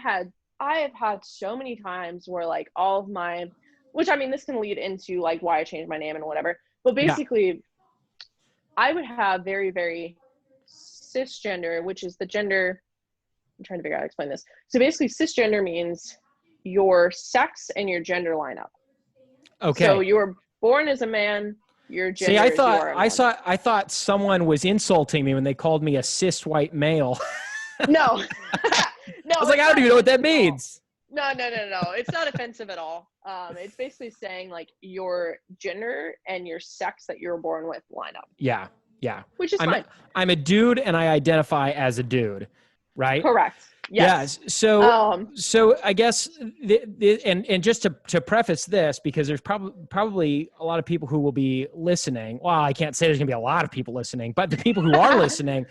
have had so many times where like all of my, which I mean, this can lead into like why I changed my name and whatever, but Yeah. basically I would have very, very cisgender, which is the gender, I'm trying to figure out how to explain this. So basically cisgender means your sex and your gender line up. So Okay. you were born as a man, your See, gender is you are a man. I thought someone was insulting me when they called me a cis white male. No. No, I was like, I don't even know what that means. No. It's not offensive at all. It's basically saying like your gender and your sex that you were born with line up. Yeah. Yeah. Which is fine. I'm a dude and I identify as a dude, right? Correct. Yes. So I guess, and just to preface this, because there's probably a lot of people who will be listening. Well, I can't say there's gonna be a lot of people listening, but the people who are listening,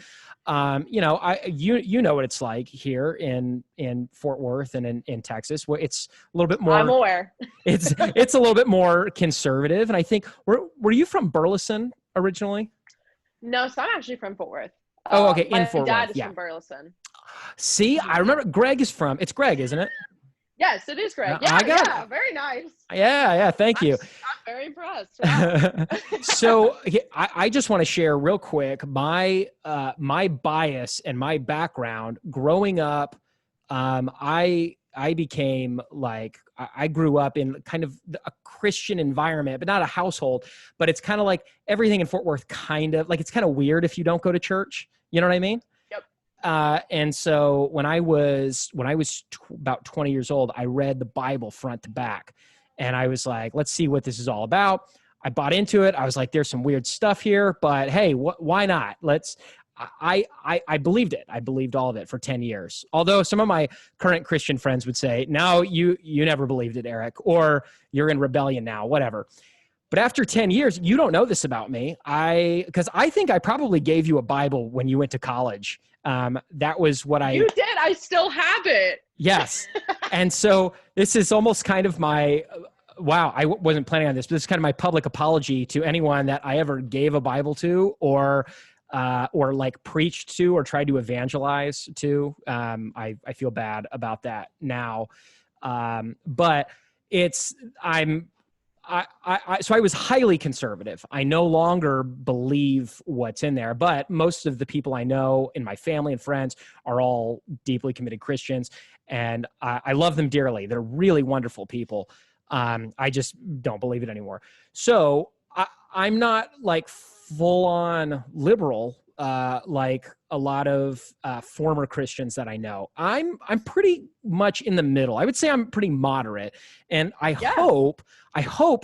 you know, you know what it's like here in Fort Worth and in Texas, where it's a little bit more. I'm aware. it's a little bit more conservative, and I think were you from Burleson originally? No, so I'm actually from Fort Worth. Oh, okay, in My Fort dad Worth, is from Burleson. See, I remember Greg is from. It's Greg, isn't it? Yes, it is Greg. I got yeah, very nice. Yeah, thank you. I'm very impressed. Wow. So I just want to share real quick my my bias and my background. Growing up, I became like I grew up in kind of a Christian environment, but not a household. But it's kind of like everything in Fort Worth. Kind of like it's kind of weird if you don't go to church. You know what I mean? And so when I was about 20 years old, I read the Bible front to back, and I was like, let's see what this is all about. I bought into it. I was like, there's some weird stuff here, but hey, why not? I believed it. I believed all of it for 10 years. Although some of my current Christian friends would say, no, you never believed it, Eric, or you're in rebellion now, whatever. But after 10 years, you don't know this about me. Because I think I probably gave you a Bible when you went to college. That was what You did. I still have it. Yes. And so this is almost kind of my, wow, I wasn't planning on this, but this is kind of my public apology to anyone that I ever gave a Bible to or like preached to or tried to evangelize to. I feel bad about that now. But so I was highly conservative. I no longer believe what's in there, but most of the people I know in my family and friends are all deeply committed Christians, and I love them dearly. They're really wonderful people. I just don't believe it anymore. So I'm not like full on liberal, like a lot of former Christians that I know. I'm pretty much in the middle. I would say I'm pretty moderate, and I hope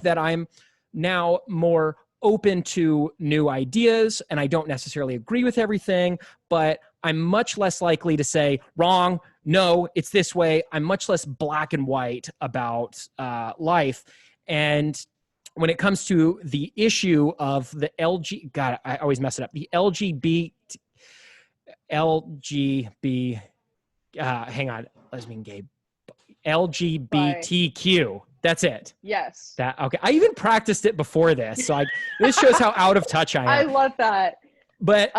that I'm now more open to new ideas, and I don't necessarily agree with everything, but I'm much less likely to say wrong. No, it's this way. I'm much less black and white about life. And when it comes to the issue of the God, I always mess it up. The hang on, lesbian, gay, LGBTQ. That's it. Yes. Okay. I even practiced it before this, so this shows how out of touch I am. I love that. But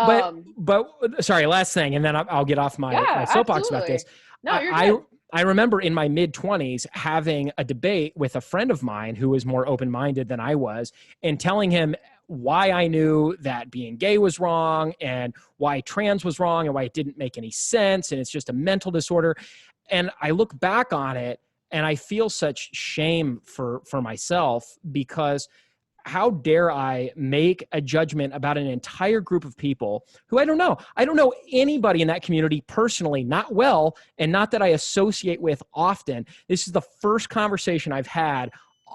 sorry, last thing, and then I'll get off my soapbox about this. No, you're good. I remember in my mid-20s having a debate with a friend of mine who was more open-minded than I was, and telling him why I knew that being gay was wrong and why trans was wrong and why it didn't make any sense and it's just a mental disorder. And I look back on it and I feel such shame for myself, because how dare I make a judgment about an entire group of people who I don't know. I don't know anybody in that community personally, not well, and not that I associate with often. This is the first conversation I've had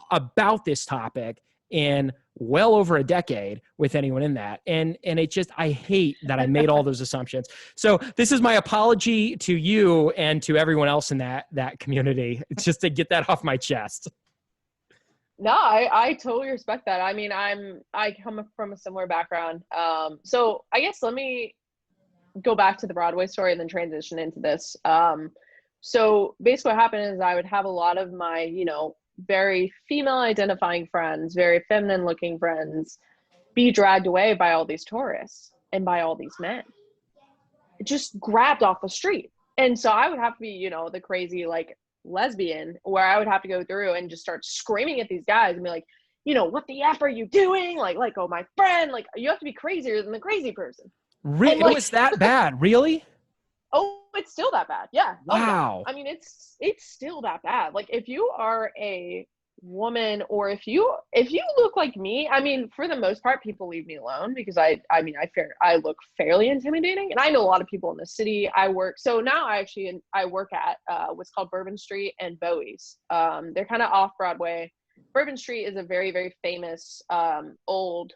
about this topic in well over a decade with anyone in that. And it just, I hate that I made all those assumptions. So this is my apology to you and to everyone else in that community. It's just to get that off my chest. No, I totally respect that. I mean, I come from a similar background. So I guess let me go back to the Broadway story and then transition into this. So basically what happened is I would have a lot of my, very female identifying friends, very feminine looking friends be dragged away by all these tourists and by all these men. Just grabbed off the street. And so I would have to be, you know, the crazy like lesbian where I would have to go through and just start screaming at these guys and be like, you know, what the F are you doing? Like, oh, my friend, like, you have to be crazier than the crazy person. And It like, was that bad, really? oh, it's still that bad. Yeah. Oh yeah. Wow. I mean, it's still that bad. Like if you are a woman or if you look like me, I mean, for the most part, people leave me alone because I look fairly intimidating. And I know a lot of people in the city. So now I work at what's called Bourbon Street and Bowie's. They're kind of off Broadway. Bourbon Street is a very, very famous old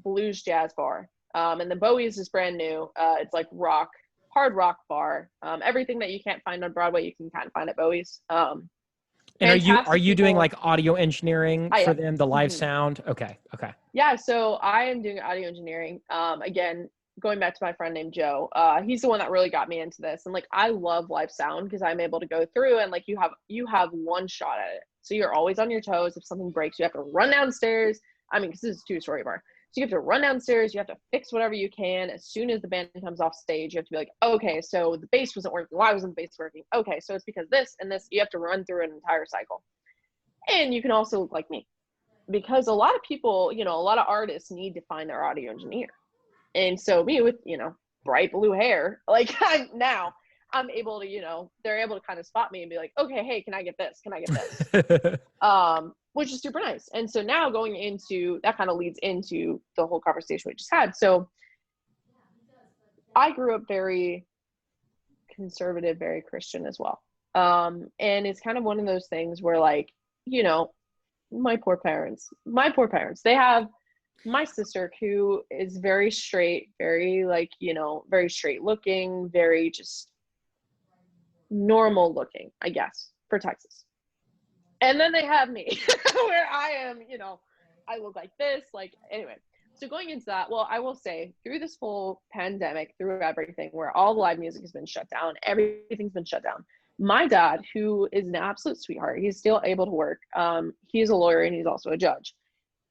blues jazz bar. And the Bowie's is brand new. It's like hard rock bar. Everything that you can't find on Broadway, you can kind of find at Bowie's. And are you doing like audio engineering for them, the live sound? Okay. Yeah, so I am doing audio engineering. Again, going back to my friend named Joe, he's the one that really got me into this. And like I love live sound because I'm able to go through and like you have one shot at it. So you're always on your toes. If something breaks, you have to run downstairs. I mean, because this is a 2-story bar. So you have to run downstairs, you have to fix whatever you can. As soon as the band comes off stage, you have to be like, okay, so the bass wasn't working. Why wasn't the bass working? Okay, so it's because this and this. You have to run through an entire cycle. And you can also look like me. Because a lot of people, you know, a lot of artists need to find their audio engineer. And so me with, you know, bright blue hair, like I'm able to, you know, they're able to kind of spot me and be like, okay, hey, can I get this? Can I get this? Which is super nice. And so now going into that kind of leads into the whole conversation we just had. So I grew up very conservative, very Christian as well. And it's kind of one of those things where like, you know, my poor parents, they have my sister who is very straight, very like, you know, very straight looking, very just normal looking, I guess, for Texas. And then they have me where I am, you know, I look like this, like, anyway. So going into that, well, I will say through this whole pandemic, through everything where all the live music has been shut down, everything's been shut down. My dad, who is an absolute sweetheart, he's still able to work. He's a lawyer and he's also a judge.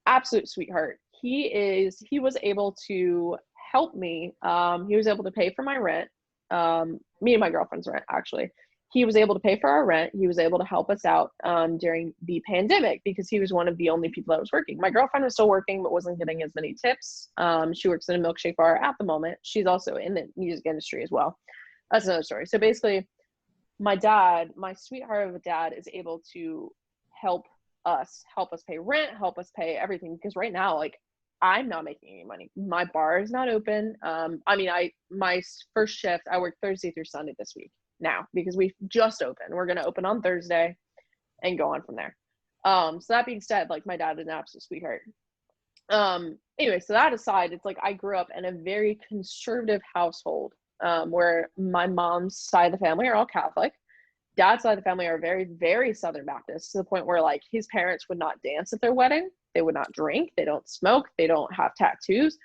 Absolute sweetheart. He was able to help me. He was able to pay for my rent. Me and my girlfriend's rent, actually. He was able to pay for our rent. He was able to help us out during the pandemic because he was one of the only people that was working. My girlfriend was still working but wasn't getting as many tips. She works in a milkshake bar at the moment. She's also in the music industry as well. That's another story. So basically, my dad, my sweetheart of a dad, is able to help us pay rent, help us pay everything. Because right now, like, I'm not making any money. My bar is not open. My first shift, I work Thursday through Sunday this week now because we just opened. We're going to open on Thursday and go on from there. So that being said, like, my dad is an absolute sweetheart. Anyway, so that aside, it's like I grew up in a very conservative household where my mom's side of the family are all Catholic. Dad's side of the family are very, very Southern Baptist, to the point where like his parents would not dance at their wedding. They would not drink. They don't smoke. They don't have tattoos.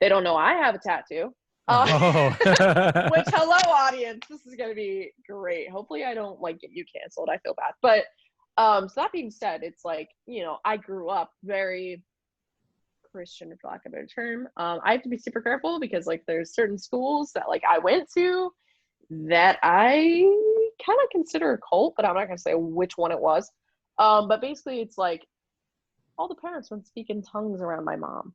They don't know I have a tattoo. Which, hello, audience. This is going to be great. Hopefully I don't like get you canceled. I feel bad. But so that being said, it's like, you know, I grew up very Christian, for lack of a better term. I have to be super careful because like there's certain schools that like I went to that I kind of consider a cult, but I'm not going to say which one it was. But basically it's like all the parents would speak in tongues around my mom.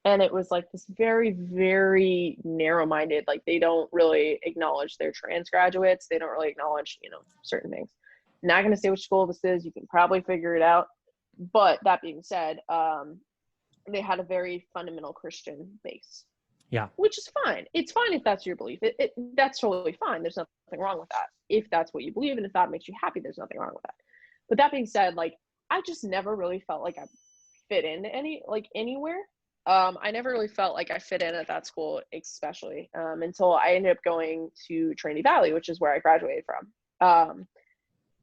And it was like this very, very narrow-minded, like they don't really acknowledge their trans graduates. They don't really acknowledge, you know, certain things. Not going to say which school this is. You can probably figure it out. But that being said, they had a very fundamental Christian base. Yeah. Which is fine. It's fine if that's your belief. That's totally fine. There's nothing wrong with that. If that's what you believe and if that makes you happy, there's nothing wrong with that. But that being said, like, I just never really felt like I fit in anywhere. I never really felt like I fit in at that school, especially until I ended up going to Trinity Valley, which is where I graduated from.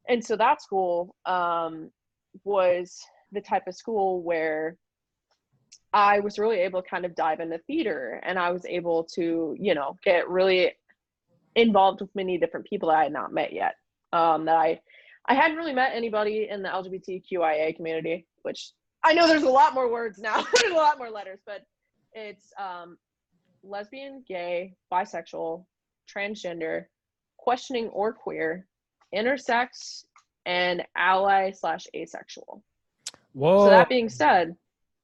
And so that school was the type of school where I was really able to kind of dive into theater, and I was able to, you know, get really involved with many different people that I had not met yet. That I hadn't really met anybody in the LGBTQIA community, which I know there's a lot more words now. There's a lot more letters, but it's lesbian, gay, bisexual, transgender, questioning or queer, intersex, and ally/asexual. Whoa. So that being said,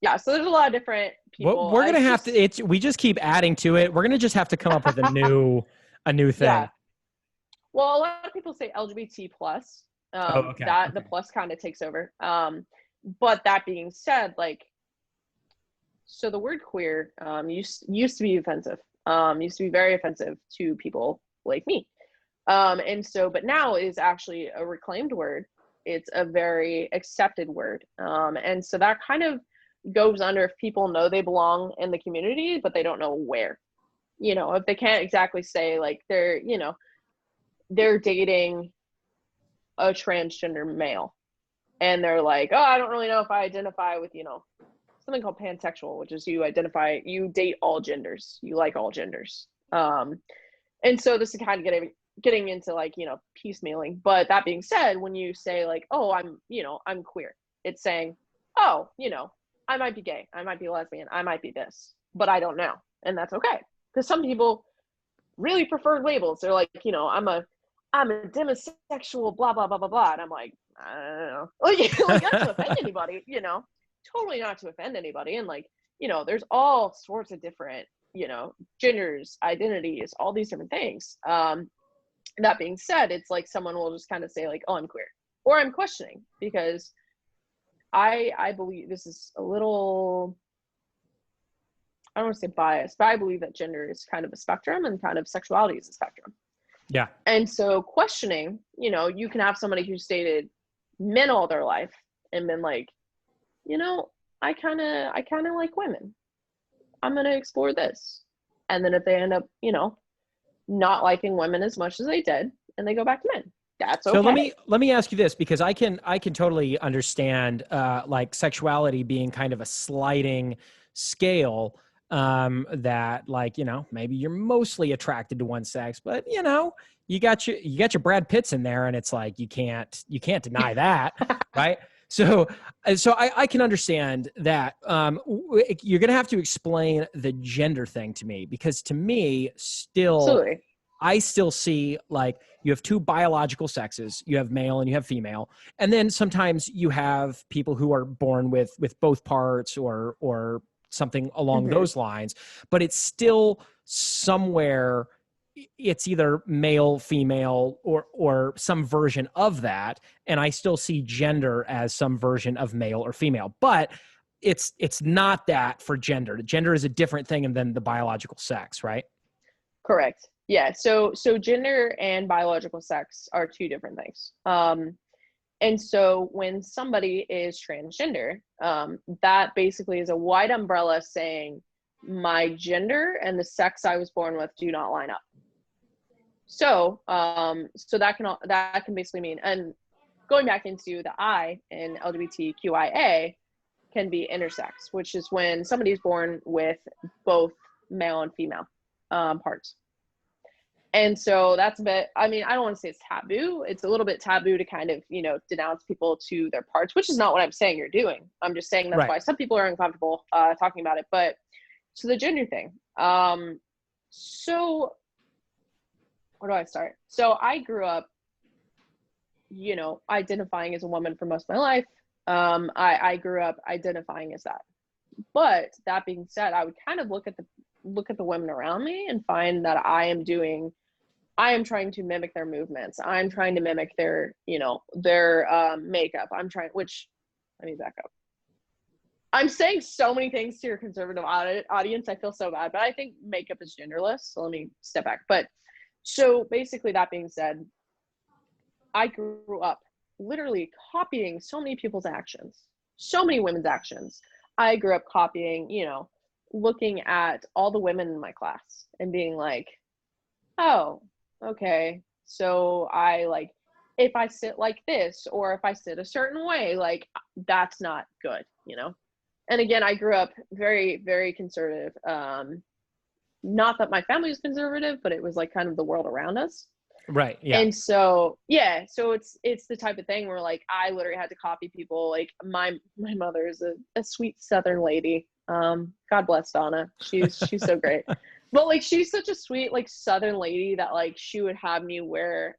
yeah, so there's a lot of different people. We're going to have to, we just keep adding to it. We're going to just have to come up with a new thing. Yeah. Well, a lot of people say LGBT plus. Okay. The plus kind of takes over. But that being said, like, so the word queer used to be offensive. Used to be very offensive to people like me. And so, but now is actually a reclaimed word. It's a very accepted word. And so that kind of goes under if people know they belong in the community, but they don't know where. You know, if they can't exactly say like they're dating a transgender male and they're like, oh, I don't really know if I identify with, something called pansexual, which is you date all genders, you like all genders. And so this is kind of getting into like, piecemealing. But that being said, when you say like, oh, I'm queer, it's saying, oh, I might be gay, I might be lesbian, I might be this, but I don't know. And that's okay. Because some people really prefer labels. They're like, I'm a demisexual, blah, blah, blah, blah, blah. And I'm like, I don't know. Like not to offend anybody, totally not to offend anybody. And like, there's all sorts of different, genders, identities, all these different things. That being said, it's like someone will just kind of say like, oh, I'm queer, or I'm questioning, because I believe this is a little, I don't want to say biased, but I believe that gender is kind of a spectrum and kind of sexuality is a spectrum. Yeah. And so questioning, you can have somebody who's dated men all their life and been like, I kind of like women. I'm going to explore this. And then if they end up, not liking women as much as they did and they go back to men, that's okay. So let me ask you this, because I can totally understand like sexuality being kind of a sliding scale, that like, maybe you're mostly attracted to one sex, but you got your Brad Pitts in there, and it's like, you can't deny that. Right. So I can understand that. You're going to have to explain the gender thing to me, because to me still, absolutely, I still see like you have two biological sexes, you have male and you have female. And then sometimes you have people who are born with both parts or something along those lines, but it's still somewhere, it's either male, female, or some version of that. And I still see gender as some version of male or female, but it's not that for gender. Gender is a different thing than the biological sex, right? correct. Yeah. So gender and biological sex are two different things. And so when somebody is transgender, that basically is a wide umbrella saying my gender and the sex I was born with do not line up. So, so that can basically mean, and going back into the I in LGBTQIA can be intersex, which is when somebody's born with both male and female parts. And so that's a bit, I mean, I don't want to say it's taboo. It's a little bit taboo to kind of, denounce people to their parts, which is not what I'm saying you're doing. I'm just saying that's right. Why some people are uncomfortable talking about it. But so the gender thing. So where do I start? So I grew up, identifying as a woman for most of my life. I grew up identifying as that. But that being said, I would kind of look at the women around me and find that I am trying to mimic their movements. I'm trying to mimic their makeup. Let me back up. I'm saying so many things to your conservative audience. I feel so bad, but I think makeup is genderless. So let me step back. But so basically, that being said, I grew up literally copying so many people's actions, so many women's actions. I grew up copying, looking at all the women in my class and being like, oh, okay, so if I sit like this, or if I sit a certain way, like that's not good, And again, I grew up very, very conservative. Not that my family was conservative, but it was like kind of the world around us. Right. Yeah. And so, yeah, so it's the type of thing where like I literally had to copy people. Like my mother is a sweet Southern lady. God bless Donna. She's so great. But like she's such a sweet like Southern lady that like she would have me wear